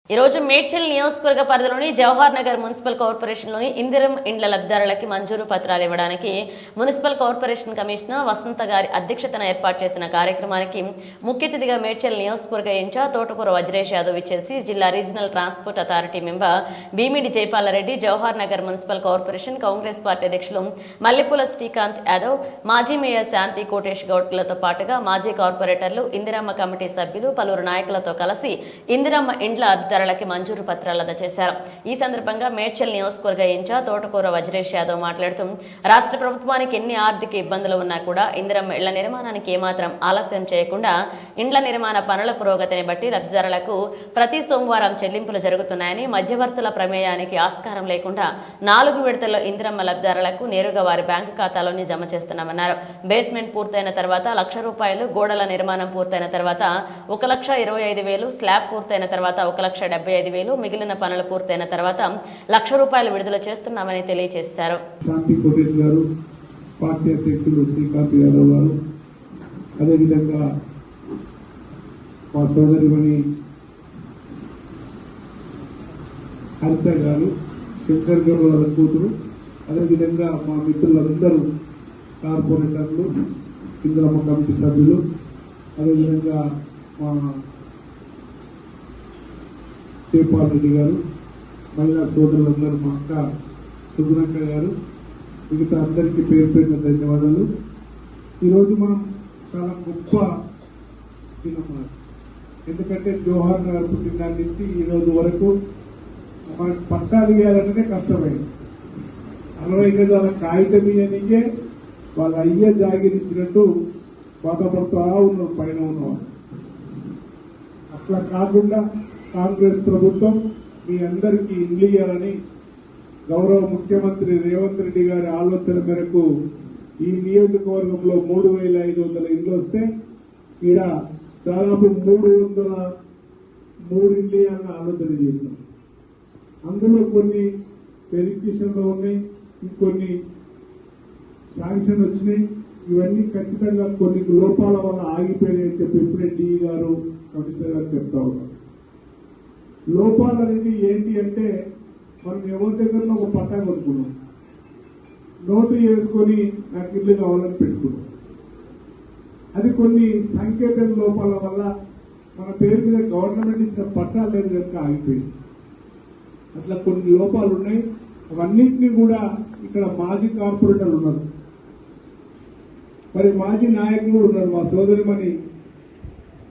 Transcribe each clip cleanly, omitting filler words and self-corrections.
ఈ రోజు మేడ్చల్ నియోజకవర్గ పరిధిలోని జవహర్ నగర్ మున్సిపల్ కార్పొరేషన్లోని ఇందిరం ఇండ్ల లబ్ధిదారులకి మంజూరు పత్రాలు ఇవ్వడానికి మున్సిపల్ కార్పొరేషన్ కమిషనర్ వసంత గారి అధ్యక్షతన ఏర్పాటు చేసిన కార్యక్రమానికి ముఖ్య అతిథిగా మేడ్చల్ నియోజకవర్గ ఇన్ఛార్జ్ తోటకూర వజ్రేష్ యాదవ్ ఇచ్చేసి జిల్లా regional transport authority member Bheemidi Jayapalreddy, Jawahar Nagar municipal corporation Congress party అధ్యక్షులు మల్లెపూల శ్రీకాంత్ యాదవ్, మాజీ మేయర్ శాంతి కోటేష్ గౌడ్లతో పాటుగా మాజీ కార్పొరేటర్లు, ఇందిరమ్మ కమిటీ సభ్యులు, పలువురు నాయకులతో కలిసి ఇందిరమ్మ ఇండ్ల కి మంజూరు పత్రాలు అందజేశారు. ఈ సందర్భంగా మేడ్చల్ నియోజకవర్గ ఇన్ఛార్జ్ తోటకూర వజ్రేష్ యాదవ్ మాట్లాడుతూ రాష్ట్ర ప్రభుత్వానికి ఎన్ని ఆర్థిక ఇబ్బందులు ఉన్నా కూడా ఇందిరమ్మ ఇళ్ల నిర్మాణానికి ఏమాత్రం ఆలస్యం చేయకుండా ఇండ్ల నిర్మాణ పనుల పురోగతిని బట్టి లబ్ధిదారులకు ప్రతి సోమవారం చెల్లింపులు జరుగుతున్నాయని, మధ్యవర్తుల ప్రమేయానికి ఆస్కారం లేకుండా 4 విడతల్లో ఇందిరమ్మ లబ్ధిదారులకు నేరుగా వారి బ్యాంకు ఖాతాలోని జమ చేస్తున్నామన్నారు. బేస్మెంట్ పూర్తయిన తర్వాత ₹1,00,000, గోడల నిర్మాణం పూర్తయిన తర్వాత ₹1,25,000, స్లాబ్ పూర్తయిన తర్వాత ₹1,75,000, మిగిలిన పనులు పూర్తయిన తర్వాత ₹1,00,000 విడుదల చేస్తున్నామని తెలియజేశారు. శాంతి కోటేష్ గారు, పార్టీ అధ్యక్షులు శ్రీకాంత్ యాదవ్ గారు, అదేవిధంగా మా సోదరిమణి హరిత గారు, శంకర్ గారు వాళ్ళ కూతురు, అదేవిధంగా మా మిత్రులందరూ కార్పొరేటర్లు, ఇందిరమ్మ కమిటీ సభ్యులు, అదేవిధంగా మా జయపాల్ రెడ్డి గారు, మహిళా సోదరులందరూ, మా అక్క సుగుణక్క గారు, మిగతా అందరికీ పేరు పేరున ధన్యవాదాలు. ఈరోజు మనం చాలా గొప్ప దినం. ఎందుకంటే జవహర్ నగర్ పుట్టిన నుంచి ఈరోజు వరకు మనకు పట్టాలు ఇవ్వాలంటే కష్టమైంది. 60 గజాల కాగితం ఇయ్యనికే వాళ్ళ అయ్య జాగిరించినట్టు బాధపడుతూ ఉన్నారు పైన ఉన్నవాళ్ళు. అట్లా కాకుండా కాంగ్రెస్ ప్రభుత్వం మీ అందరికీ ఇండ్లు ఇవ్వాలని గౌరవ ముఖ్యమంత్రి రేవంత్ రెడ్డి గారి ఆలోచన మేరకు ఈ నియోజకవర్గంలో 3,500 ఇండ్లు వస్తే ఈడ దాదాపు 303 ఇండ్లు ఇవ్వాలని ఆలోచన చేసినాం. అందులో కొన్ని వెరిఫికేషన్లో ఉన్నాయి, ఇంకొన్ని శాంక్షన్ వచ్చినాయి. ఇవన్నీ ఖచ్చితంగా కొన్ని లోపాల వల్ల ఆగిపోయాయని చెప్పి ఇప్పుడే డి గారు, కమిషనర్ గారు చెప్తా ఉన్నారు. లోపాలు అనేది ఏంటి అంటే, మనం ఎవరి దగ్గరలో ఒక పట్టా కొనుక్కున్నాం, నోటు వేసుకొని నాకు ఇల్లు కావాలని పెట్టుకున్నాం. అది కొన్ని సంకేతం లోపాల వల్ల మన పేరు మీద గవర్నమెంట్ ఇచ్చిన పట్టా లేదు కనుక ఆగిపోయింది. అట్లా కొన్ని లోపాలు ఉన్నాయి. అవన్నింటినీ కూడా ఇక్కడ మాజీ కార్పొరేటర్ ఉన్నారు, మరి మాజీ నాయకులు ఉన్నారు. మా సోదరిమణి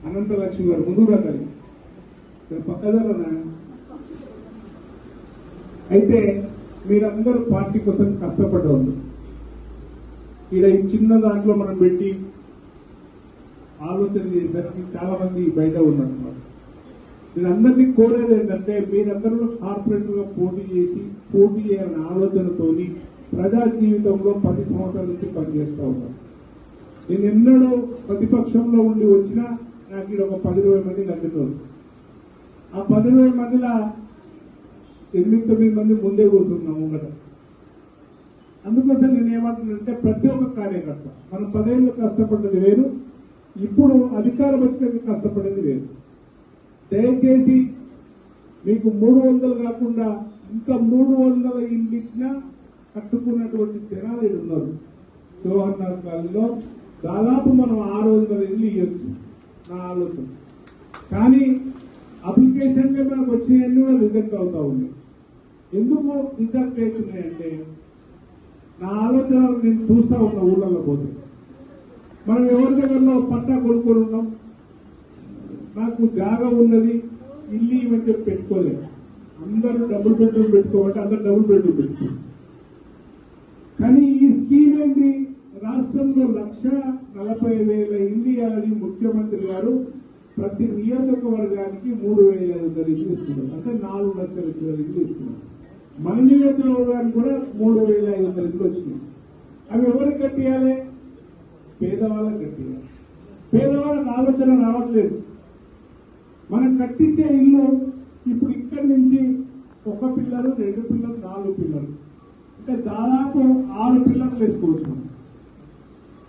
అనంతలక్ష్మి గారు ముందురా కలిగి పక్కదరా. అయితే మీరందరూ పార్టీ కోసం కష్టపడ్డారు. ఇలా ఈ చిన్న దాంట్లో మనం పెట్టి ఆలోచన చేసరికి చాలా మంది బయట ఉన్నట్టున్నారు. నేను అందరినీ కోరేది ఏంటంటే, మీరందరూ కార్పొరేటర్ గా పోటీ చేయాలనే ఆలోచనతోని ప్రజా జీవితంలో 10 సంవత్సరాల నుంచి పనిచేస్తా ఉన్నారు. నేను ఎన్నడూ ప్రతిపక్షంలో ఉండి వచ్చినా నాకు ఇక్కడ ఒక 10-20 మంది తగ్గుతారు. ఆ 10-20 మందిలో 8-9 మంది ముందే కూర్చున్నాం ముంగట. అందుకోసం నేను ఏమంటున్నానంటే, ప్రతి ఒక్క కార్యకర్త మనం 10 ఏళ్ళు కష్టపడ్డది వేరు, ఇప్పుడు అధికారం వచ్చినందుకు కష్టపడేది వేరు. దయచేసి మీకు 300 కాకుండా ఇంకా 300 ఇండ్లు ఇచ్చినా కట్టుకున్నటువంటి జనాలు ఉన్నారు. జవహర్ నగర్ కాలనీలో దాదాపు మనం 600 ఇల్లు ఇవ్వచ్చు నా ఆలోచన. కానీ అప్లికేషన్గా మనకు వచ్చినవన్నీ కూడా రిజెక్ట్ అవుతా ఉన్నాయి. ఎందుకు రిజెక్ట్ అవుతున్నాయంటే, నా ఆలోచన నేను చూస్తా ఉన్నా ఊళ్ళలో పోతే, మనం ఎవరి దగ్గరలో పట్టా కొనుక్కొని ఉన్నాం, నాకు జాగా ఉన్నది, ఇల్లు ఇవ్వని చెప్పి పెట్టుకోలేదు. అందరూ డబుల్ బెడ్రూమ్ పెట్టుకోమంటే అందరూ డబుల్ బెడ్రూమ్ పెట్టుకోవాలి. కానీ ఈ స్కీమ్ ఏంటి, రాష్ట్రంలో 1,40,000 ఇల్లు ఇవ్వాలని ముఖ్యమంత్రి గారు ప్రతి నియోజకవర్గానికి 3,500 ఇల్లు ఇస్తున్నారు. అంటే 4 లక్షల ఇల్లు ఇస్తున్నారు. మన నియోజకవర్గానికి కూడా 3,500 ఇల్లు వచ్చినాయి. అవి ఎవరికి కట్టియాలి? పేదవాళ్ళకి కట్టియాలి. పేదవాళ్ళకి ఆలోచన రావట్లేదు. మనం కట్టించే ఇల్లు ఇప్పుడు ఇక్కడి నుంచి 1 పిల్లలు, 2 పిల్లలు, 4 పిల్లలు, అంటే దాదాపు 6 పిల్లలు వేసుకోవచ్చు.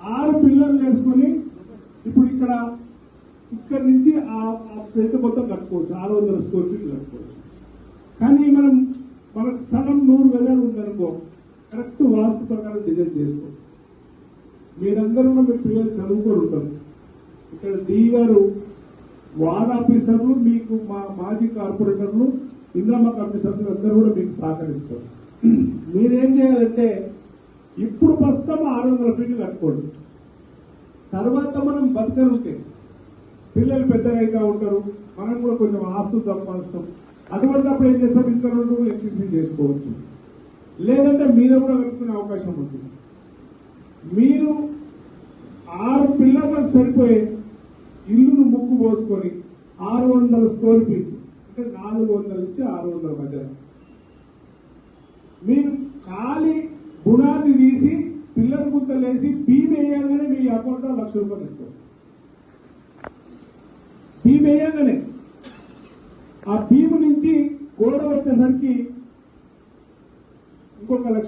6 పిల్లలు వేసుకొని ఇప్పుడు ఇక్కడ ఇక్కడ నుంచి ఆ పెద్ద మొత్తం కట్టుకోవచ్చు, 600 స్క్వేర్ ఫీట్లు కట్టుకోవచ్చు. కానీ మనకు స్థలం 100 గజాలు ఉందనుకో, కరెక్ట్ వాస్తు ప్రకారం డిజైన్ చేసుకో. మీరందరూ మీ పిల్లలు చదువుకొని ఉంటారు. ఇక్కడ డి గారు వార్డ్ ఆఫీసర్లు, మీకు మా మాజీ కార్పొరేటర్లు, ఇంద్రమ్మ కమిషనర్లు అందరూ కూడా మీకు సహకరిస్తారు. మీరేం చేయాలంటే ఇప్పుడు ప్రస్తుతం 600 ఫీట్లు కట్టుకోండి. తర్వాత మనం బతకలు ఉంటాయి, పిల్లలు పెద్దగా అవుతా ఉంటారు, మనం కూడా కొంచెం ఆస్తులు సంపాదిస్తాం. అటువంటిప్పుడు ఏం చేస్తాం, ఇంకా 2 ఎక్సెసివ్ చేసుకోవచ్చు, లేదంటే మీద కూడా కలుపుకునే అవకాశం ఉంటుంది. మీరు 6 పిల్లలకు సరిపోయే ఇల్లును ముక్కు పోసుకొని 600 స్క్వేర్ ఫీట్ అంటే 400 నుంచి 600 మధ్య మీరు ఖాళీ గుణాన్ని తీసి పిల్లల గుంతలేసి బీమ్ వేయగానే మీ అకౌంట్లో 1,00,000 రూపాయలు ఇస్తారు. బీమ్ వేయగానే ఆ బీమ్ నుంచి గోడ వచ్చేసరికి ఇంకొక 1,00,000